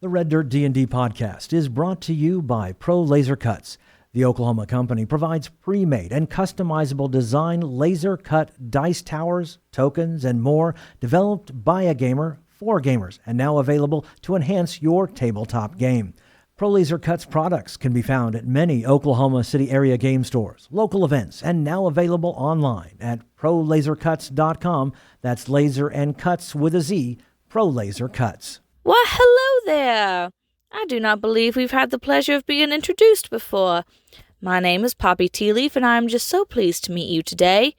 The Red Dirt D&D podcast is brought to you by Pro Laser Cuts. The Oklahoma company provides pre-made and customizable design laser-cut dice towers, tokens, and more developed by a gamer for gamers and now available to enhance your tabletop game. Pro Laser Cuts products can be found at many Oklahoma City area game stores, local events, and now available online at prolasercuts.com. That's laser and cuts with a Z, Pro Laser Cuts. Why, hello there. I do not believe we've had the pleasure of being introduced before. My name is Poppy Tealeaf, and I am just so pleased to meet you today.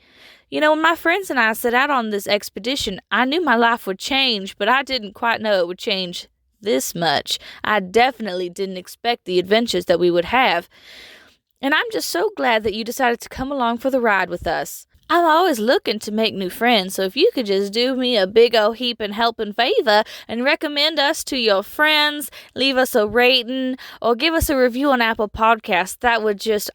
You know, when my friends and I set out on this expedition, I knew my life would change, but I didn't quite know it would change this much. I definitely didn't expect the adventures that we would have. And I'm just so glad that you decided to come along for the ride with us. I'm always looking to make new friends, so if you could just do me a big ol' heaping helping favor and recommend us to your friends, leave us a rating, or give us a review on Apple Podcasts,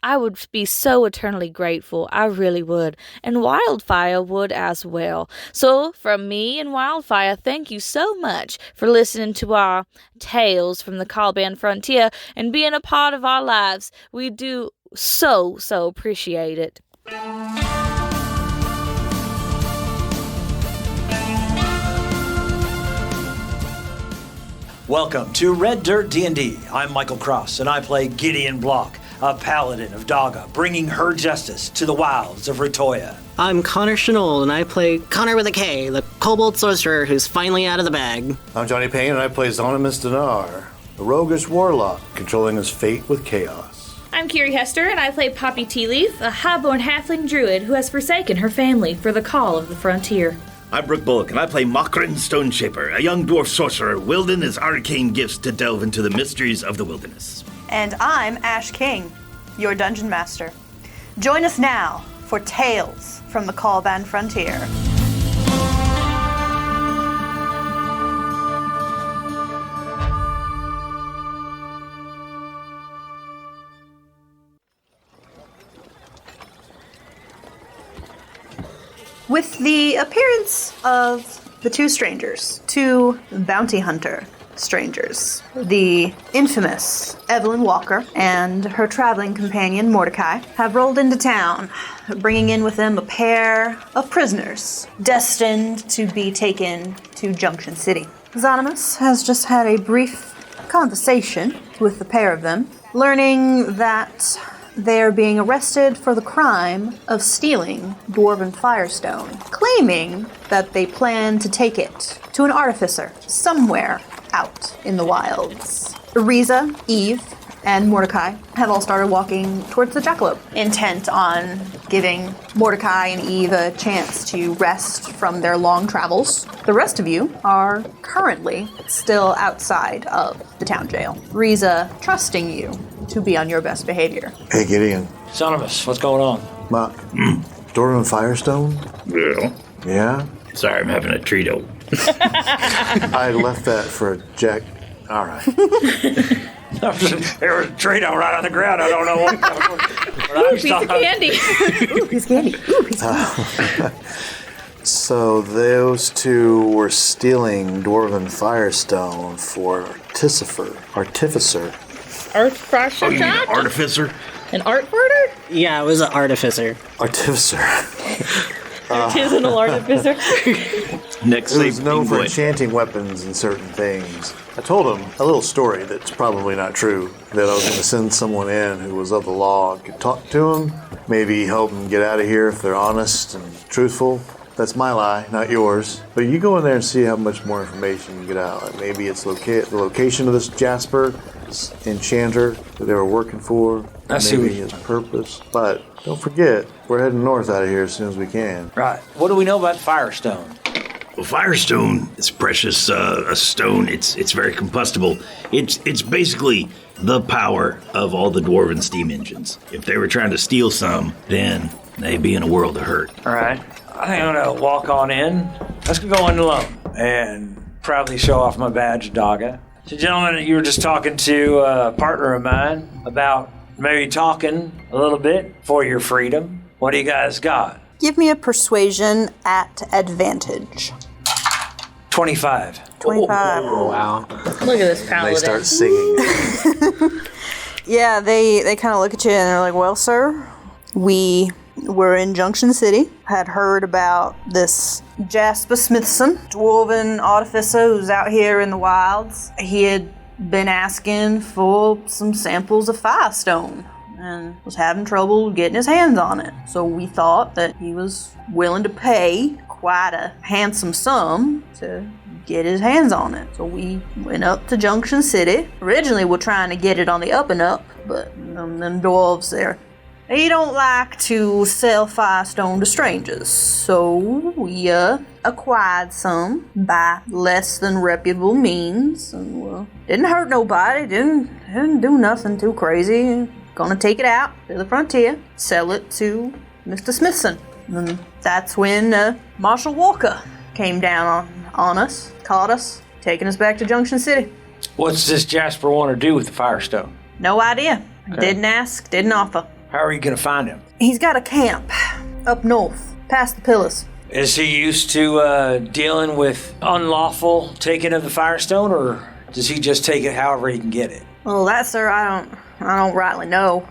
I would be so eternally grateful. I really would. And Wildfire would as well. So, from me and Wildfire, thank you so much for listening to our tales from the Caliban Frontier and being a part of our lives. We do so appreciate it. Welcome to Red Dirt D&D. I'm Michael Cross, and I play Gideon Block, a paladin of Daga, bringing her justice to the wilds of Ritoya. I'm Konnor Shenold, and I play Konnor with a K, the kobold sorcerer who's finally out of the bag. I'm Johnny Payne, and I play Xonimus Dinar, a roguish warlock controlling his fate with chaos. I'm Kiri Hester, and I play Poppy Tealeaf, a highborn halfling druid who has forsaken her family for the call of the frontier. I'm Brooke Bullock, and I play Mokrin Stoneshaper, a young dwarf sorcerer wielding his arcane gifts to delve into the mysteries of the wilderness. And I'm Ash King, your dungeon master. Join us now for Tales from the Caliban Frontier. With the appearance of the two strangers, two bounty hunter strangers, the infamous Evelyn Walker and her traveling companion Mordecai have rolled into town, bringing in with them a pair of prisoners destined to be taken to Junction City. Xonimus has just had a brief conversation with the pair of them, learning that they're being arrested for the crime of stealing Dwarven Firestone, claiming that they plan to take it to an artificer somewhere out in the wilds. Riza, Eve, and Mordecai have all started walking towards the jackalope, intent on giving Mordecai and Eve a chance to rest from their long travels. The rest of you are currently still outside of the town jail. Riza trusting you to be on your best behavior. Hey, Gideon. Xonimus, what's going on? Mock. Dwarven Firestone? Yeah. Yeah? Sorry, I'm having a Trito. I left that for Jack. All right. There was a Trito right on the ground. I don't know what. Piece of candy. Ooh, piece of candy. Ooh, piece of candy. So those two were stealing Dwarven Firestone for artificer. Artificer? Oh, you mean artificer? An art quarter? Yeah, it was an artificer. Artificer. Artisanal artificer. Next It was safe known for boy. enchanting weapons and certain things. I told him a little story that's probably not true, that I was going to send someone in who was of the law and could talk to them, maybe help them get out of here if they're honest and truthful. That's my lie, not yours. But you go in there and see how much more information you get out. Like maybe it's the location of this Jasper, this enchanter that they were working for, maybe his purpose. But don't forget, we're heading north out of here as soon as we can. Right. What do we know about Firestone? Well, Firestone is precious a stone. It's very combustible. It's basically the power of all the Dwarven steam engines. If they were trying to steal some, then they'd be in a world of hurt. All right. I think I'm going to walk on in. Let's go in alone and proudly show off my badge, Daga. So, gentlemen, you were just talking to a partner of mine about maybe talking a little bit for your freedom. What do you guys got? Give me a persuasion at advantage. 25. 25. Oh, wow. Look at this They paladin. start singing. Yeah, they kind of look at you and they're like, well, sir, we were in Junction City, had heard about this Jasper Smithson, dwarven artificer who's out here in the wilds. He had been asking for some samples of Firestone and was having trouble getting his hands on it. So we thought that he was willing to pay quite a handsome sum to get his hands on it. So we went up to Junction City. Originally we're trying to get it on the up and up, but them dwarves there, they don't like to sell Firestone to strangers. So we acquired some by less than reputable means. And didn't hurt nobody, didn't do nothing too crazy. Gonna take it out to the frontier, sell it to Mr. Smithson. And that's when Marshal Walker came down on us, caught us, taking us back to Junction City. What's this Jasper want to do with the Firestone? No idea. Okay. Didn't ask, didn't offer. How are you going to find him? He's got a camp up north, past the pillars. Is he used to dealing with unlawful taking of the Firestone, or does he just take it however he can get it? Well, that, sir, I don't rightly know.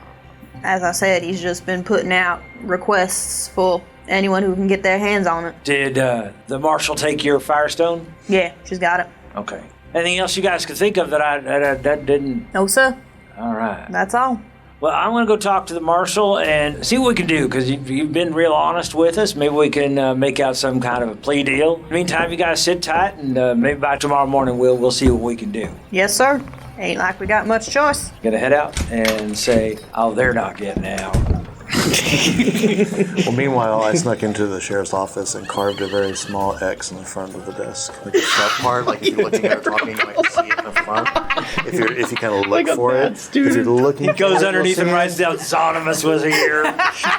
As I said, he's just been putting out requests for anyone who can get their hands on it. Did the Marshal take your Firestone? Yeah, she's got it. Okay. Anything else you guys could think of that didn't? No, sir. All right. That's all. Well, I'm going to go talk to the Marshal and see what we can do, because you've been real honest with us. Maybe we can make out some kind of a plea deal. In the meantime, you guys sit tight, and maybe by tomorrow morning we'll see what we can do. Yes, sir. Ain't like we got much choice. Gonna head out and say, oh, they're not getting out. Well, meanwhile, I snuck into the sheriff's office and carved a very small X in the front of the desk. Like a sharp part, like if you're looking at it talking, you might see it in the front. If you kind of look for it, if you're looking, He goes underneath and writes down, Xonimus was here.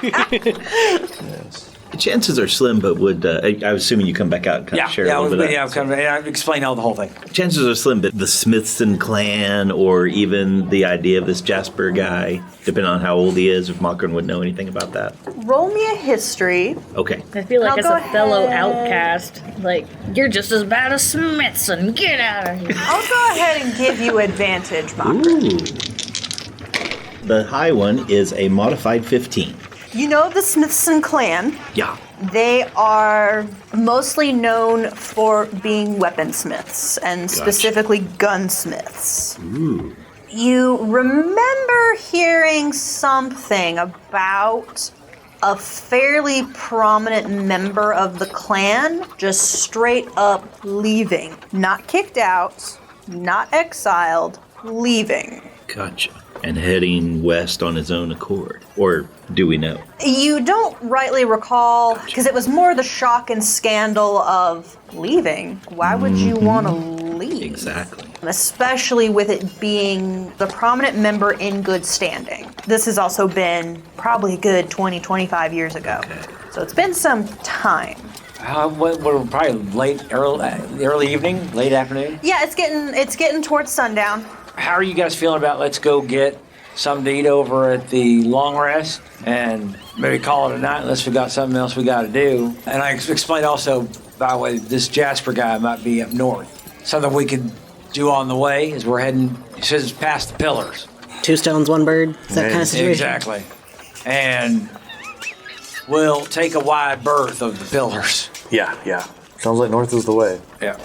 Yes. Chances are slim, but would I was assuming you come back out and kind of share a little bit. I'll explain all the whole thing. Chances are slim, but the Smithson clan, or even the idea of this Jasper guy, depending on how old he is, if Makron would know anything about that. Roll me a history. Okay. I feel like I'll as go a fellow ahead. outcast, like, you're just as bad as Smithson. Get out of here. I'll go ahead and give you advantage, Mark. Ooh. The high one is a modified 15. You know the Smithson clan. Yeah. They are mostly known for being weaponsmiths, and specifically gunsmiths. Ooh. You remember hearing something about a fairly prominent member of the clan just straight up leaving. Not kicked out, not exiled, leaving. Gotcha. And heading west on his own accord. Or do we know? You don't rightly recall, because it was more the shock and scandal of leaving. Why would you want to leave? Exactly. Especially with it being the prominent member in good standing. This has also been probably a good 20, 25 years ago. Okay. So it's been some time. We're probably early evening, late afternoon. Yeah, it's getting towards sundown. How are you guys feeling about let's go get something to eat over at the long rest and maybe call it a night unless we got something else we got to do? And I explained also, by the way, this Jasper guy might be up north. Something we could do on the way as we're heading, he says, past the pillars. 2 stones, 1 bird. Is that kind of situation? Exactly. And we'll take a wide berth of the pillars. Yeah. Sounds like north is the way. Yeah.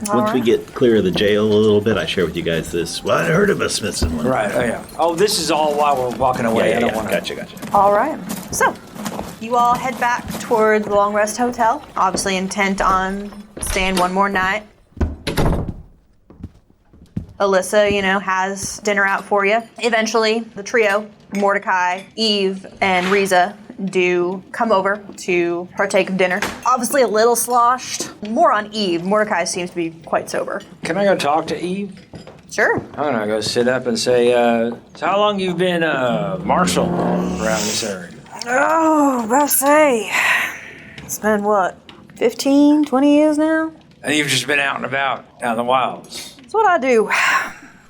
Once we get clear of the jail a little bit, I share with you guys this. Well, I heard of a Smithson one. Right. Oh, yeah. Oh, this is all while we're walking away. I don't want to. Gotcha. All right. So, you all head back toward the Long Rest Hotel, obviously intent on staying one more night. Alyssa, has dinner out for you. Eventually, the trio, Mordecai, Eve, and Riza, do come over to partake of dinner. Obviously a little sloshed. More on Eve. Mordecai seems to be quite sober. Can I go talk to Eve? Sure. I'm going to go sit up and say, so how long you been marshal around this area? Oh, about to say, it's been 15, 20 years now? And you've just been out and about in the wilds. That's what I do.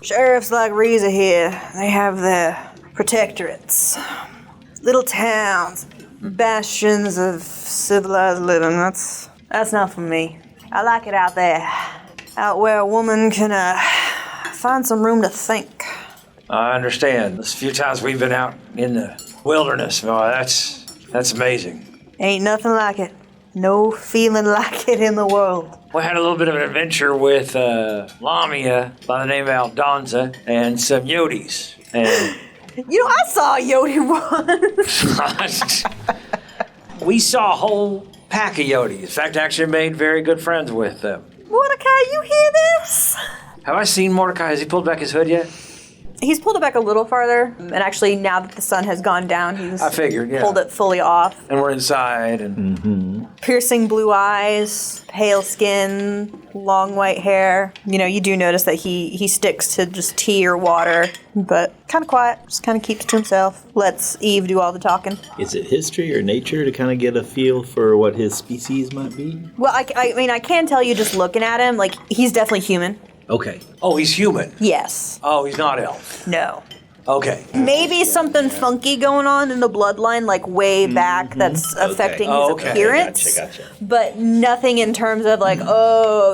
Sheriffs like Riza here, they have their protectorates. Little towns, bastions of civilized living. That's not for me. I like it out there. out where a woman can find some room to think. I understand. This few times we've been out in the wilderness, that's amazing. Ain't nothing like it. No feeling like it in the world. We had a little bit of an adventure with Lamia by the name of Aldonza and some Yodis. And I saw a Yodi once. we saw a whole pack of Yodis. In fact, I actually made very good friends with them. Witakay, you hear this? Have I seen Mordecai? Has he pulled back his hood yet? He's pulled it back a little farther, and actually now that the sun has gone down, he's pulled it fully off. And we're inside, and Piercing blue eyes, pale skin, long white hair. You do notice that he sticks to just tea or water, but kind of quiet, just kind of keeps to himself. Lets Eve do all the talking. Is it history or nature to kind of get a feel for what his species might be? Well, I mean, I can tell you just looking at him, like, he's definitely human. Okay. Oh, he's human? Yes. Oh, he's not elf? No. Okay. Maybe something funky going on in the bloodline, like way back, that's affecting his appearance. Gotcha. But nothing in terms of like,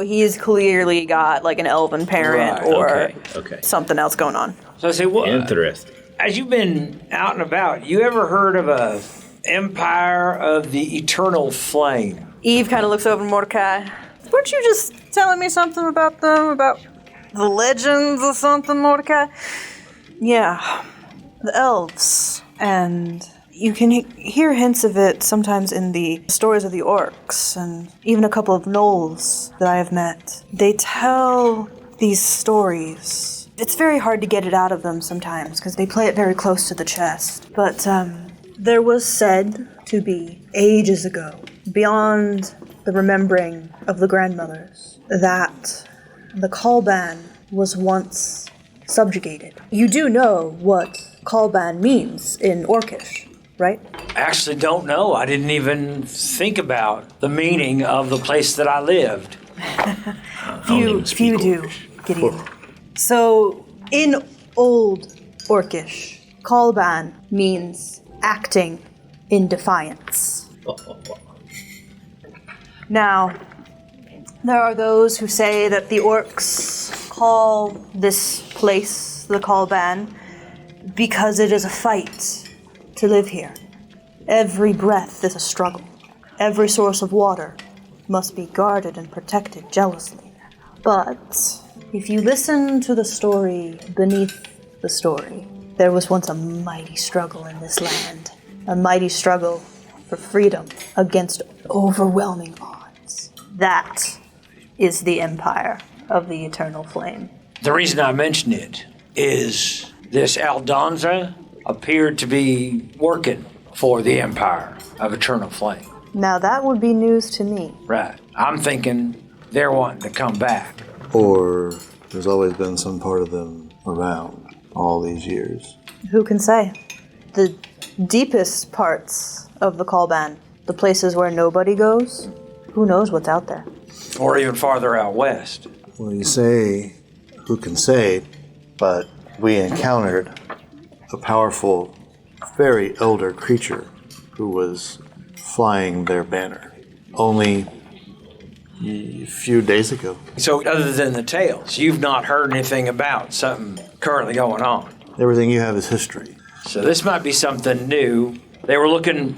he's clearly got like an elven parent or something else going on. So I say, well, interesting. As you've been out and about, you ever heard of a Empire of the Eternal Flame? Eve kind of looks over Mordecai. Weren't you just telling me something about them, about the legends or something, Mordecai? Yeah, the elves, and you can hear hints of it sometimes in the stories of the orcs, and even a couple of gnolls that I have met. They tell these stories. It's very hard to get it out of them sometimes, because they play it very close to the chest. But there was said to be, ages ago, beyond the remembering of the grandmothers, that the Kalban was once subjugated. You do know what Kalban means in Orcish, right? I actually don't know. I didn't even think about the meaning of the place that I lived. Few do, Gideon. So, in Old Orcish, Kalban means acting in defiance. Now, there are those who say that the orcs call this place the Kalban because it is a fight to live here. Every breath is a struggle. Every source of water must be guarded and protected jealously. But if you listen to the story beneath the story, there was once a mighty struggle in this land. A mighty struggle for freedom against overwhelming odds. That is the Empire of the Eternal Flame. The reason I mention it is this Aldonza appeared to be working for the Empire of Eternal Flame. Now that would be news to me. Right. I'm thinking they're wanting to come back. Or there's always been some part of them around all these years. Who can say? The deepest parts of the Kalban, the places where nobody goes, who knows what's out there? Or even farther out west. Well, you say, who can say, but we encountered a powerful, very elder creature who was flying their banner only a few days ago. So other than the tales, you've not heard anything about something currently going on? Everything you have is history. So this might be something new. They were looking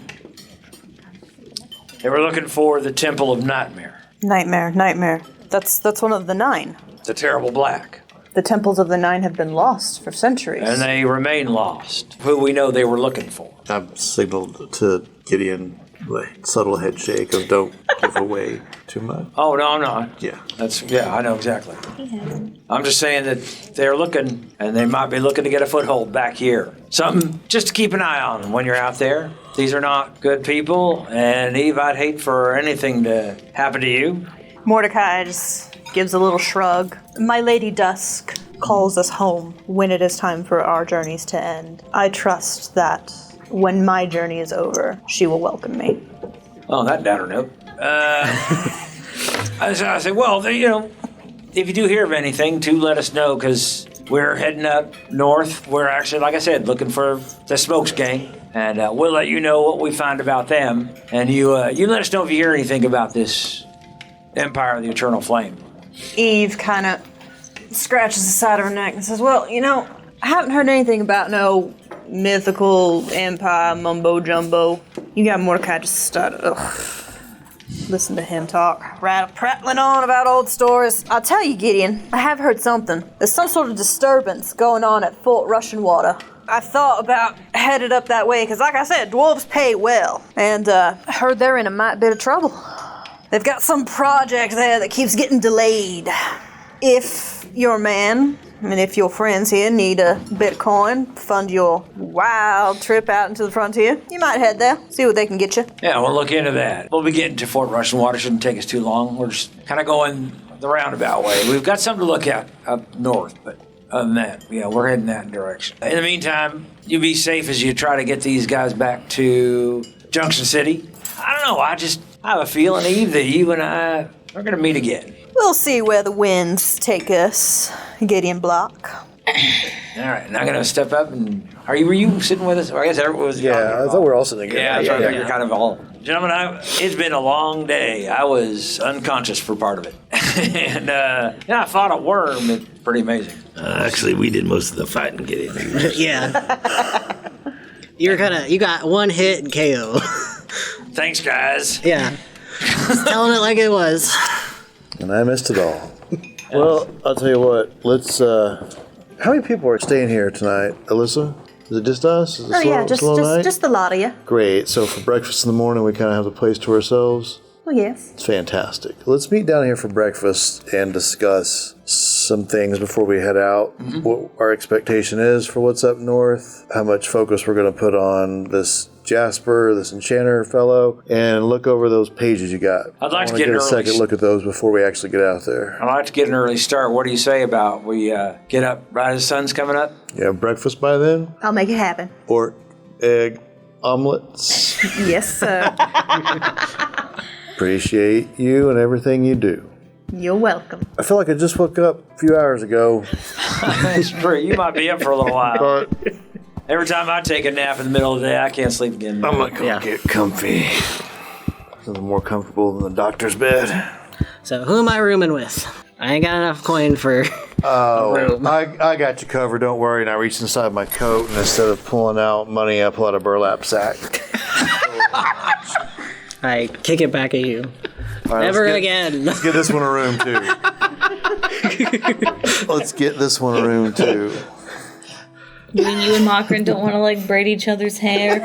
for the Temple of Nightmare. Nightmare. That's one of the 9. The Terrible Black. The temples of the 9 have been lost for centuries. And they remain lost. Who we know they were looking for. I've signaled to Gideon a subtle head shake of don't give away too much. Oh, no, I'm not. Yeah. I know exactly. I'm just saying that they're looking, and they might be looking to get a foothold back here. Something just to keep an eye on when you're out there. These are not good people, and Eve, I'd hate for anything to happen to you. Mordecai just gives a little shrug. My Lady Dusk calls us home when it is time for our journeys to end. I trust that when my journey is over, she will welcome me. Oh, that downer note. I say, well, if you do hear of anything, do let us know, because we're heading up north. We're actually, like I said, looking for the Smokes gang, and we'll let you know what we find about them. And you let us know if you hear anything about this Empire of the Eternal Flame. Eve kind of scratches the side of her neck and says, well, I haven't heard anything about no mythical empire mumbo jumbo. You got Mordecai just started. Listen to him talk. Prattling on about old stories. I'll tell you, Gideon, I have heard something. There's some sort of disturbance going on at Fort Russian Water. I thought about headed up that way, because like I said, dwarves pay well. And I heard they're in a mite bit of trouble. They've got some project there that keeps getting delayed. If your man, and if your friends here need a bit of coin, fund your wild trip out into the frontier, you might head there, see what they can get you. Yeah, we'll look into that. We'll be getting to Fort Russian Water. Shouldn't take us too long. We're just kind of going the roundabout way. We've got something to look at up north, but other than that, yeah, we're heading that direction. In the meantime, you be safe as you try to get these guys back to Junction City. I don't know, I have a feeling, Eve, that you and I are going to meet again. We'll see where the winds take us, Gideon Block. All right, now I'm going to step up and... Were you sitting with us? Or I guess everyone was... Yeah, I thought we were all sitting together. Yeah, that's right. You're kind of all... Gentlemen, it's been a long day. I was unconscious for part of it. And, I fought a worm. It's pretty amazing. Actually, we did most of the fighting, Gideon. Yeah. You got one hit and KO. Thanks, guys. Yeah. Just telling it like it was. And I missed it all. Well, I'll tell you what. Let's, how many people are staying here tonight? Alyssa? Is it just us? Is it Just the lot of you. Great. So for breakfast in the morning, we kind of have the place to ourselves? Well, yes. It's fantastic. Let's meet down here for breakfast and discuss some things before we head out. Mm-hmm. What our expectation is for what's up north, how much focus we're going to put on this Jasper, this enchanter fellow, and look over those pages you got. I'd like to get a second look at those before we actually get out there. I'd like to get an early start. What do you say about we get up right as the sun's coming up? You have breakfast by then? I'll make it happen. Or egg omelets? Yes, sir. Appreciate you and everything you do. You're welcome. I feel like I just woke up a few hours ago. That's true. You might be up for a little while. Every time I take a nap in the middle of the day, I can't sleep again. I'm going to get comfy. Something more comfortable than the doctor's bed. So who am I rooming with? I ain't got enough coin for a room. I got you covered. Don't worry. And I reached inside my coat, and instead of pulling out money, I pull out a burlap sack. I kick it back at you. Right, Never again. Let's get this one a room, too. Let's get this one a room, too. You and Makrin don't want to, braid each other's hair?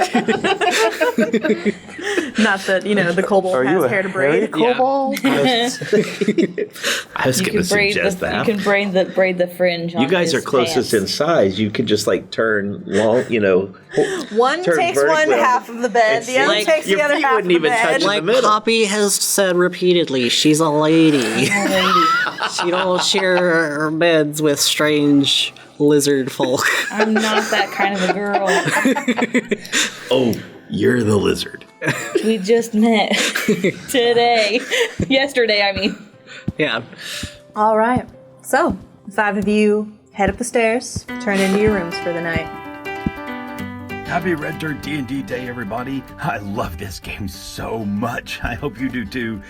Not that, the kobold has hair to braid. Kobold? I was going to suggest that. You can braid the fringe on You guys his are closest pants. in size. You could just, turn long, One turn takes one vertically. half of the bed, the other takes the your other feet half of wouldn't the even bed. touch Like the middle. Poppy has said repeatedly, she's a lady. She don't share her beds with strange lizard folk. I'm not that kind of a girl. Oh, you're the lizard. We just met today. Yesterday, I mean. Yeah. All right. So, 5 of you head up the stairs, turn into your rooms for the night. Happy Red Dirt D&D Day, everybody. I love this game so much. I hope you do too.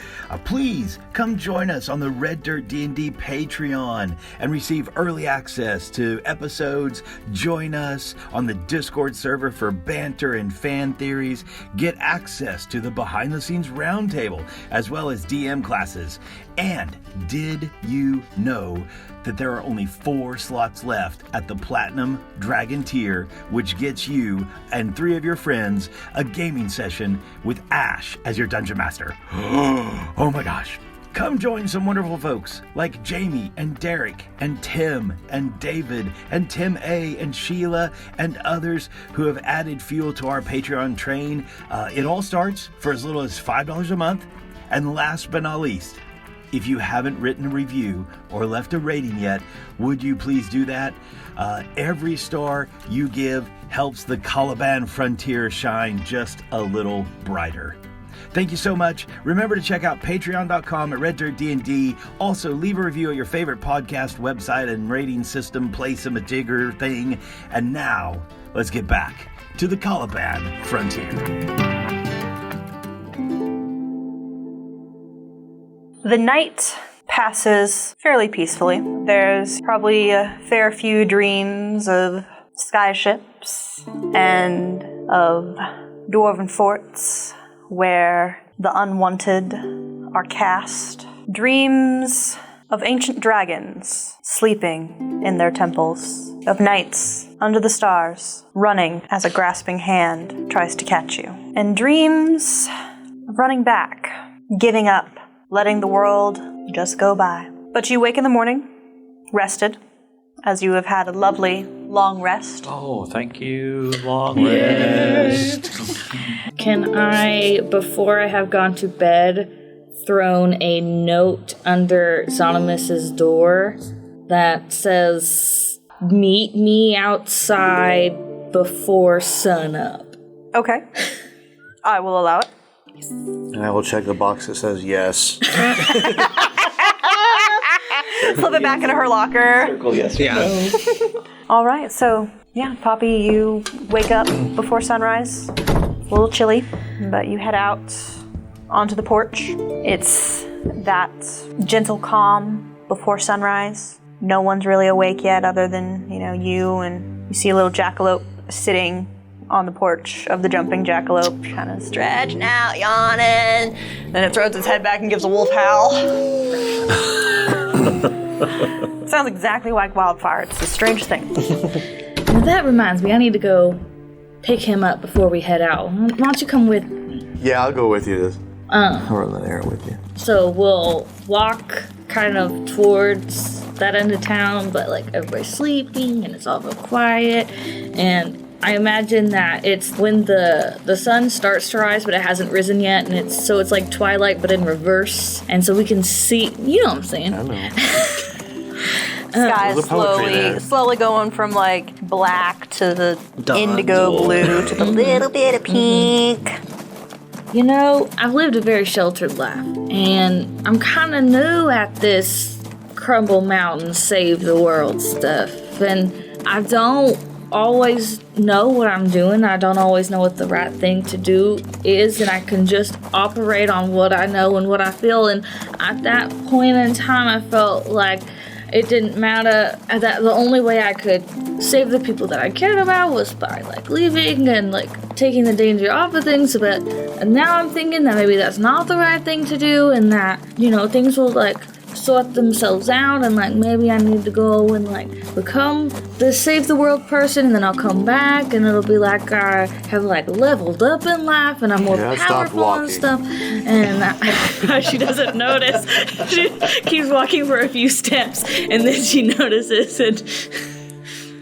Please come join us on the Red Dirt D&D Patreon and receive early access to episodes. Join us on the Discord server for banter and fan theories. Get access to the behind-the-scenes roundtable as well as DM classes. And did you know that there are only 4 slots left at the Platinum Dragon tier, which gets you and 3 of your friends a gaming session with Ash as your Dungeon Master? Oh my gosh. Come join some wonderful folks like Jamie and Derek and Tim and David and Tim A and Sheila and others who have added fuel to our Patreon train. It all starts for as little as $5 a month. And last but not least, if you haven't written a review or left a rating yet, would you please do that? Every star you give helps the Caliban frontier shine just a little brighter. Thank you so much. Remember to check out patreon.com at RedDirtD&D. Also, leave a review at your favorite podcast website and rating system, place them a digger thing. And now, let's get back to the Caliban frontier. The night passes fairly peacefully. There's probably a fair few dreams of sky ships and of dwarven forts where the unwanted are cast. Dreams of ancient dragons sleeping in their temples, of knights under the stars running as a grasping hand tries to catch you, and dreams of running back, giving up, letting the world just go by. But you wake in the morning, rested, as you have had a lovely long rest. Oh, thank you, long rest. Can I, before I have gone to bed, thrown a note under Xonimus's door that says, "Meet me outside before sunup"? Okay. I will allow it. And I will check the box that says yes. Slip it back into her locker. Circle yes or no. All right, so yeah, Poppy, you wake up before sunrise. A little chilly, but you head out onto the porch. It's that gentle calm before sunrise. No one's really awake yet other than, you, and you see a little jackalope sitting on the porch of the jumping jackalope, kind of stretching out, yawning. Then it throws its head back and gives a wolf howl. Sounds exactly like wildfire. It's the strangest thing. Well, that reminds me, I need to go pick him up before we head out. Why don't you come with me? Yeah, I'll go with you. I'll run the air with you. So we'll walk kind of towards that end of town, but everybody's sleeping and it's all real quiet. And I imagine that it's when the sun starts to rise, but it hasn't risen yet, and it's like twilight, but in reverse. And so we can see, you know what I'm saying? I know. Sky is slowly going from black to the indigo blue to the little bit of pink. I've lived a very sheltered life, and I'm kind of new at this Crumble Mountain save the world stuff, and I don't always know what I'm doing. I don't always know what the right thing to do is, and I can just operate on what I know and what I feel. And at that point in time, I felt like it didn't matter, that the only way I could save the people that I cared about was by leaving and taking the danger off of things. But now I'm thinking that maybe that's not the right thing to do, and that things will sort themselves out, and maybe I need to go and become the save the world person, and then I'll come back and it'll be I have leveled up in life and I'm more powerful and stuff. And she doesn't notice. She keeps walking for a few steps, and then she notices and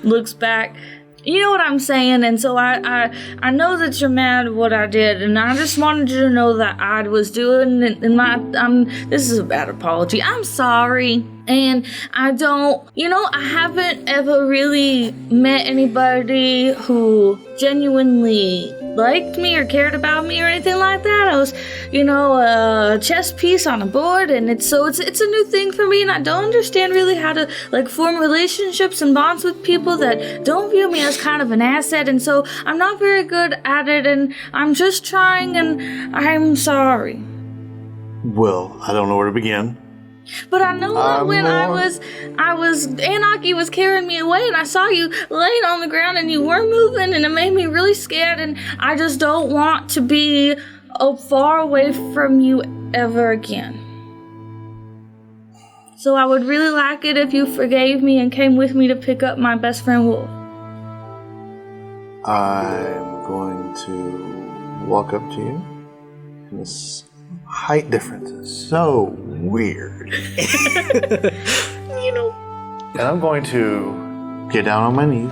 looks back. You know what I'm saying? And so I know that you're mad at what I did, and I just wanted you to know that I was doing this is a bad apology. I'm sorry. And I haven't ever really met anybody who genuinely liked me or cared about me or anything like that. I was, a chess piece on a board, and it's a new thing for me, and I don't understand really how to form relationships and bonds with people that don't view me as kind of an asset, and so I'm not very good at it, and I'm just trying, and I'm sorry. Well, I don't know where to begin. But I know that when I was Anarchy was carrying me away, and I saw you laying on the ground and you were moving, and it made me really scared, and I just don't want to be far away from you ever again. So I would really like it if you forgave me and came with me to pick up my best friend Wolf. I'm going to walk up to you, and this height difference is so weird. And I'm going to get down on my knees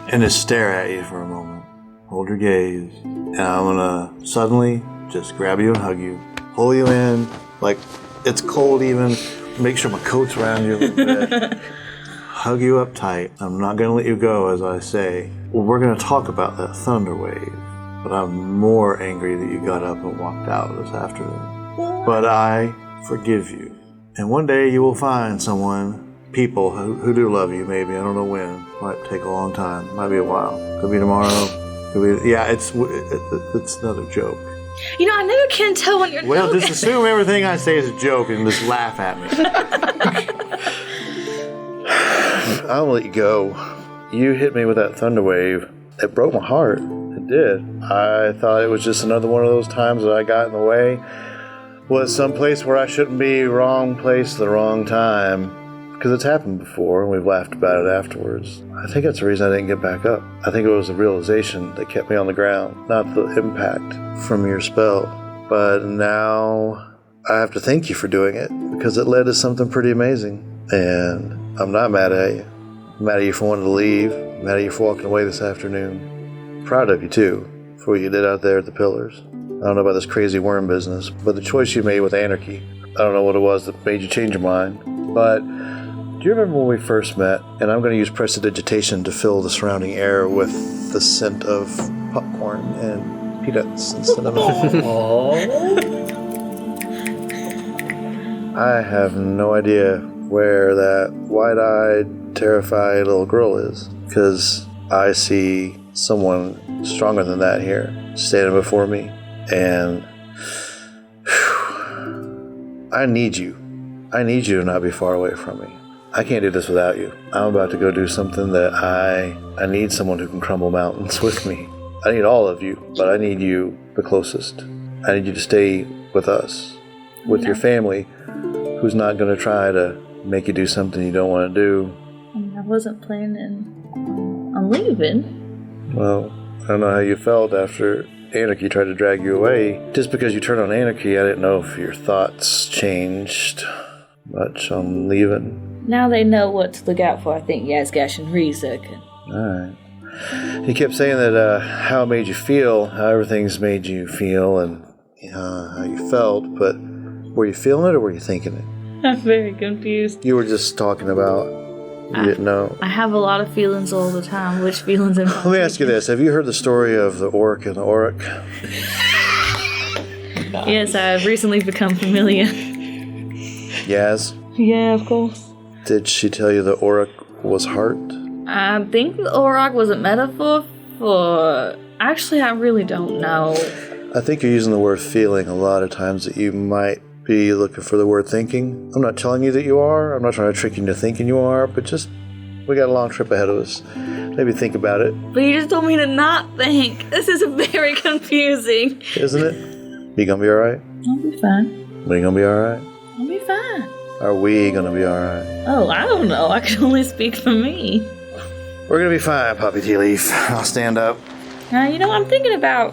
and just stare at you for a moment. Hold your gaze. And I'm going to suddenly just grab you and hug you. Pull you in, it's cold even. Make sure my coat's around you a little bit. Hug you up tight. I'm not going to let you go, as I say. Well, we're going to talk about that thunder wave. But I'm more angry that you got up and walked out this afternoon. But I forgive you. And one day you will find people who do love you, maybe. I don't know when. Might take a long time. Might be a while. Could be tomorrow. Could be, yeah, it's another joke. You know, I never can tell when you're Well, just assume everything I say is a joke and just laugh at me. I'll let you go. You hit me with that thunder wave. It broke my heart. It did. I thought it was just another one of those times that I got in the way. Was someplace where I shouldn't be, wrong place, the wrong time. Because it's happened before, and we've laughed about it afterwards. I think that's the reason I didn't get back up. I think it was the realization that kept me on the ground, not the impact from your spell. But now I have to thank you for doing it, because it led to something pretty amazing. And I'm not mad at you. I'm mad at you for wanting to leave. I'm mad at you for walking away this afternoon. I'm proud of you, too, for what you did out there at the Pillars. I don't know about this crazy worm business, but the choice you made with Anarchy, I don't know what it was that made you change your mind, but do you remember when we first met? And I'm going to use prestidigitation to fill the surrounding air with the scent of popcorn and peanuts and cinnamon. I have no idea where that wide-eyed, terrified little girl is, because I see someone stronger than that here, standing before me. And I need you. I need you to not be far away from me. I can't do this without you. I'm about to go do something that I need someone who can crumble mountains with me. I need all of you, but I need you the closest. I need you to stay with us, with your family, who's not going to try to make you do something you don't want to do. I wasn't planning on leaving. Well, I don't know how you felt after Anarchy tried to drag you away. Just because you turned on Anarchy, I didn't know if your thoughts changed much on leaving. Now they know what to look out for, I think, Yazgash and Rizek. Alright. He kept saying that how it made you feel, how everything's made you feel, and how you felt, but were you feeling it or were you thinking it? I'm very confused. You were just talking about, you didn't know. I have a lot of feelings all the time. Which feelings am I? Let me ask you this. Have you heard the story of the Orc and the Auric? Yes, I've recently become familiar. Yaz? Yeah, of course. Did she tell you the Auric was heart? I think the Auroch was a metaphor for... Actually, I really don't know. I think you're using the word feeling a lot of times that you might be looking for the word thinking. I'm not telling you that you are. I'm not trying to trick you into thinking you are, but just, we got a long trip ahead of us. Maybe think about it. But you just told me to not think. This is very confusing. Isn't it? You gonna be alright? I'll be fine. We gonna be alright? I'll be fine. Are we gonna be alright? Oh, I don't know. I can only speak for me. We're gonna be fine, Poppy Tea Leaf. I'll stand up. Now, you know, I'm thinking about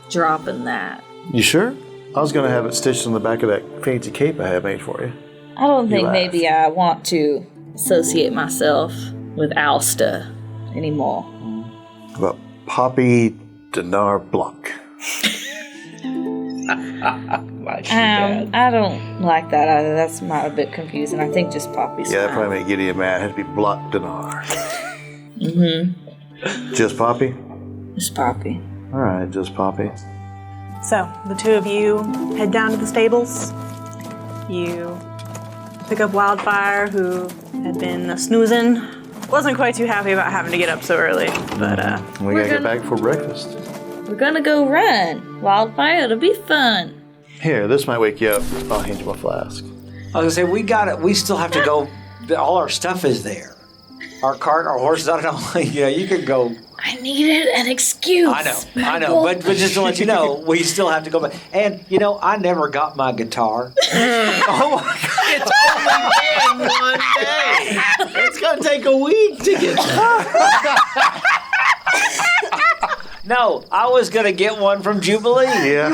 dropping that. You sure? I was gonna have it stitched on the back of that fancy cape I had made for you. I don't think maybe I want to associate myself with Alsta anymore. About Poppy Dinar Blanc. I don't like that either. That's a bit confusing. I think just Poppy's Yeah, that fine. probably made Gideon mad. It had to be Block Dinar. Just Poppy? Just Poppy. Alright, just Poppy. So, the two of you head down to the stables. You pick up Wildfire, who had been snoozing. Wasn't quite too happy about having to get up so early, but We gotta get back for breakfast. We're gonna go run. Wildfire, it'll be fun. Here, this might wake you up. I'll hand you my flask. I was gonna say, we got it. We still have to go. All our stuff is there. Our cart, our horses, I don't know. Yeah, you could go. I needed an excuse. I know. But just to let you know, we still have to go back. And, you know, I never got my guitar. Oh, my God. It's only been one day. It's going to take a week to get that. No, I was going to get one from Jubilee. Yeah.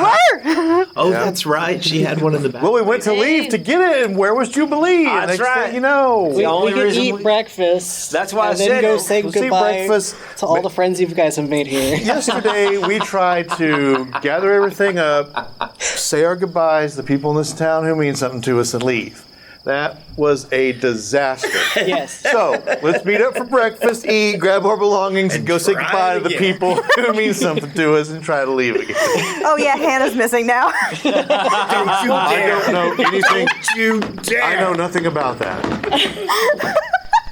you were! Oh, that's right. She had one in the back. Well, we went to leave to get it, and where was Jubilee? That's Next right. thing you know. The only we could reason eat breakfast. That's why I and then said go it. say We'll see goodbye breakfast. to all the friends you guys have made here. Yesterday, we tried to gather everything up, say our goodbyes to the people in this town who mean something to us, and leave. That was a disaster. Yes. So, let's meet up for breakfast, eat, grab our belongings, and go say try goodbye it to the again. people who mean something to us and try to leave again. Oh yeah, Hannah's missing now. Don't you I dare. don't know anything. Don't you dare. I know nothing about that.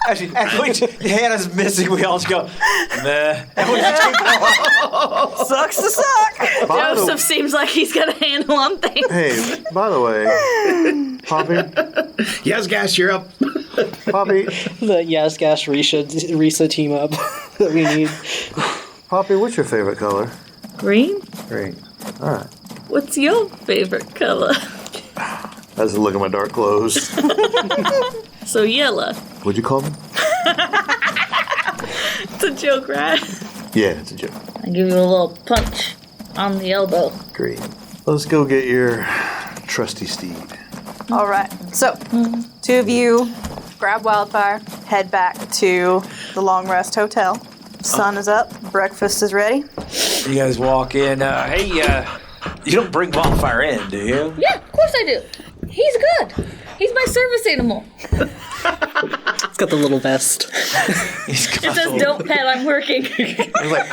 And which Hannah's missing, we all just go, meh. And we just keep going. Sucks to suck. Joseph seems like he's got a handle on things. Hey, by the way, Poppy, Yes, Gas, you're up. Poppy, The Yazgash Risa team up that we need. Poppy, what's your favorite color? Green? Green. All right. What's your favorite color? That's a look at my dark clothes. So yellow. What'd you call me? It's a joke, right? Yeah, it's a joke. I give you a little punch on the elbow. Green. Let's go get your trusty steed. All right. So, two of you grab Wildfire, head back to the Long Rest Hotel. Sun is up. Breakfast is ready. You guys walk in. Hey, you don't bring Wildfire in, do you? Yeah, of course I do. He's good. He's my service animal. It's got the little vest. It says, "Don't pet, I'm working." He's like,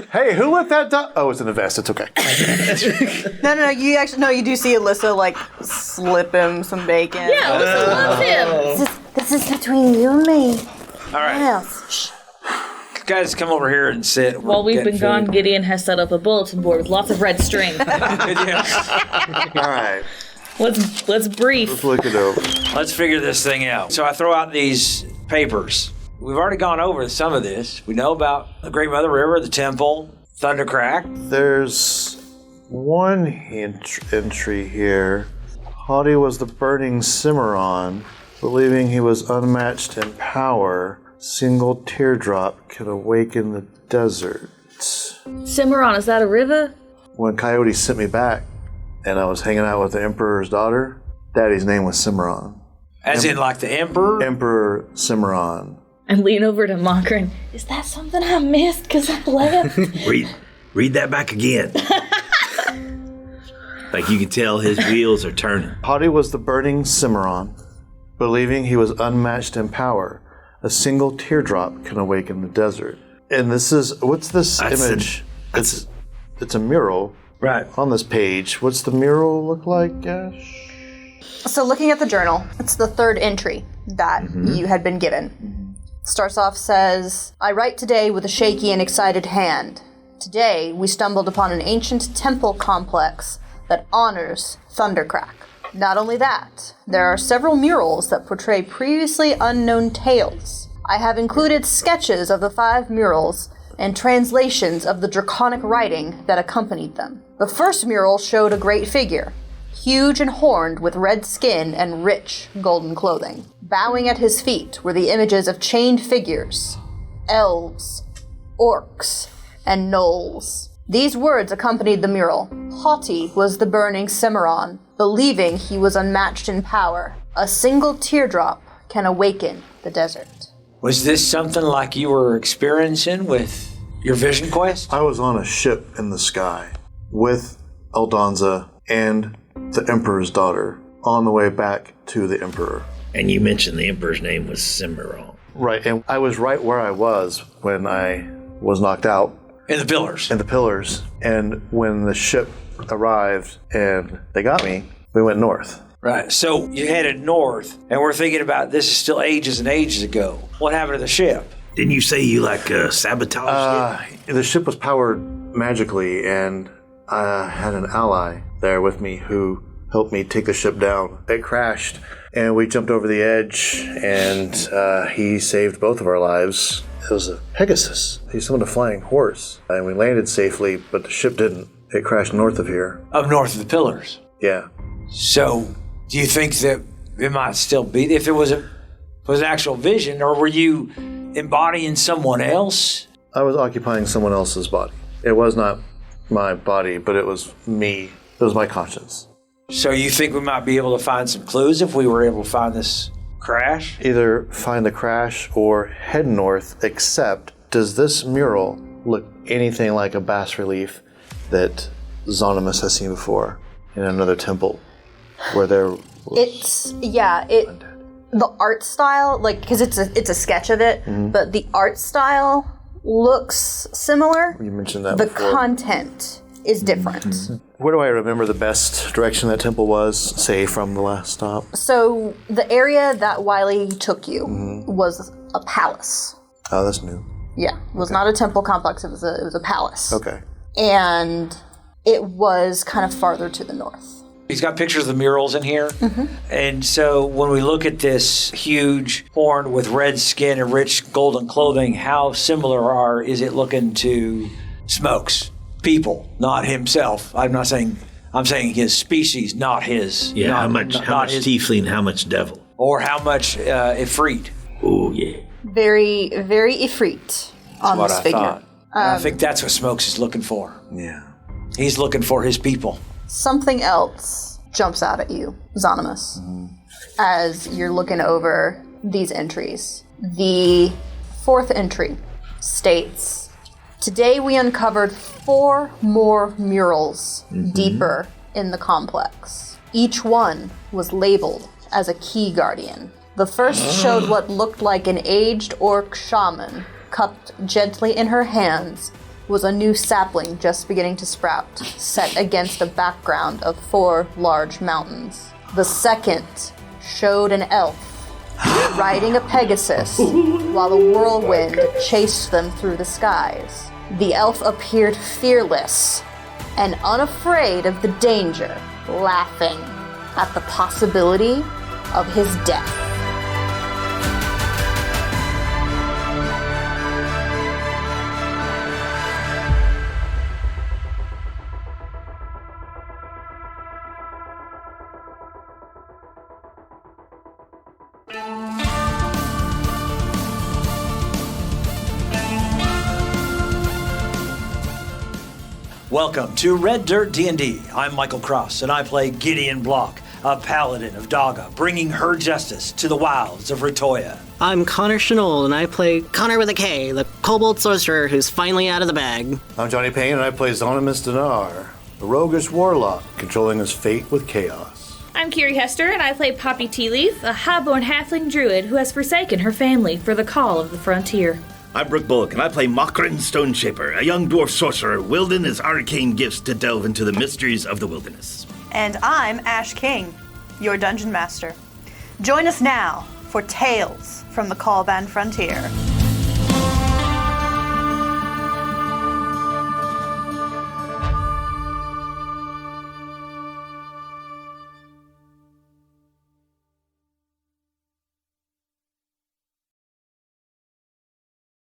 hey, who let that dog? Oh, it's in a vest. It's okay. No. You do see Alyssa like slip him some bacon. Yeah, Alyssa loves him. This is between you and me. All right. Else. Guys, come over here and sit. While we've been gone, food. Gideon has set up a bulletin board with lots of red string. Yeah. All right. Let's brief. Let's look it over. Let's figure this thing out. So I throw out these papers. We've already gone over some of this. We know about the Great Mother River, the temple, Thundercrack. There's one entry here. Haughty was the burning Cimarron, believing he was unmatched in power. Single teardrop can awaken the desert. Cimarron, is that a river? When Coyote sent me back, and I was hanging out with the Emperor's daughter, Daddy's name was Cimarron. As in like the Emperor? Emperor Cimarron. And lean over to Mocker and, is that something I missed because I'm left? Read that back again. Like you can tell his wheels are turning. Haughty was the burning Cimarron, believing he was unmatched in power. A single teardrop can awaken the desert. And this is, what's this image? It's a mural. Right. On this page. What's the mural look like, Ash? So looking at the journal, it's the third entry that you had been given. Starts off, says, I write today with a shaky and excited hand. Today, we stumbled upon an ancient temple complex that honors Thundercrack. Not only that, there are several murals that portray previously unknown tales. I have included sketches of the 5 murals and translations of the draconic writing that accompanied them. The first mural showed a great figure, huge and horned with red skin and rich golden clothing. Bowing at his feet were the images of chained figures, elves, orcs, and gnolls. These words accompanied the mural. Haughty was the burning Cimarron, believing he was unmatched in power. A single teardrop can awaken the desert. Was this something like you were experiencing with your vision quest? I was on a ship in the sky with Aldonza and the Emperor's daughter on the way back to the Emperor. And you mentioned the Emperor's name was Cimarron. Right, and I was right where I was when I was knocked out. In the pillars. In the pillars. And when the ship arrived and they got me, we went north. Right, so you headed north, and we're thinking about this is still ages and ages ago. What happened to the ship? Didn't you say you sabotaged it? The ship was powered magically, and I had an ally there with me who helped me take the ship down. It crashed, and we jumped over the edge, and he saved both of our lives. It was a Pegasus. He summoned a flying horse, and we landed safely, but the ship didn't. It crashed north of here. Up north of the pillars. Yeah. So, do you think that it might still be, if it was an actual vision, or were you embodying someone else? I was occupying someone else's body. It was not my body, but it was me. It was my conscience. So you think we might be able to find some clues if we were able to find this crash? Either find the crash or head north, except does this mural look anything like a bas relief that Xonimus has seen before in another temple where there was the art style, like, because it's a sketch of it, but the art style looks similar. You mentioned that the before. content is different. Where do I remember the best direction that temple was, say, from the last stop? So the area that Wiley took you was a palace. Oh, that's new. Yeah, it was not a temple complex. It was a palace. Okay. And it was kind of farther to the north. He's got pictures of the murals in here. And so when we look at this huge horn with red skin and rich golden clothing, how similar is it looking to Smoke's people, not himself? I'm saying his species, not his. Yeah, not, how much his, tiefling, how much devil? Or how much Ifrit. Oh, yeah. Very, very Ifrit on this figure. Thought. I think that's what Smokes is looking for. Yeah. He's looking for his people. Something else jumps out at you, Xonimus, as you're looking over these entries. The fourth entry states, "Today we uncovered 4 more murals deeper in the complex. Each one was labeled as a key guardian. The first showed what looked like an aged orc shaman cupped gently in her hands was a new sapling just beginning to sprout, set against a background of 4 large mountains. The second showed an elf riding a Pegasus while a whirlwind chased them through the skies. The elf appeared fearless and unafraid of the danger, laughing at the possibility of his death." Welcome to Red Dirt D&D. I'm Michael Cross, and I play Gideon Block, a paladin of Daga, bringing her justice to the wilds of Ritoya. I'm Konnor Shenold, and I play Konnor with a K, the kobold sorcerer who's finally out of the bag. I'm Johnny Payne, and I play Xonimus Dinar, the roguish warlock controlling his fate with chaos. I'm Kiri Hester, and I play Poppy Tealeaf, a highborn halfling druid who has forsaken her family for the call of the frontier. I'm Brooke Bullock, and I play Mokrin Stoneshaper, a young dwarf sorcerer wielding his arcane gifts to delve into the mysteries of the wilderness. And I'm Ash King, your dungeon master. Join us now for Tales from the Callban Frontier.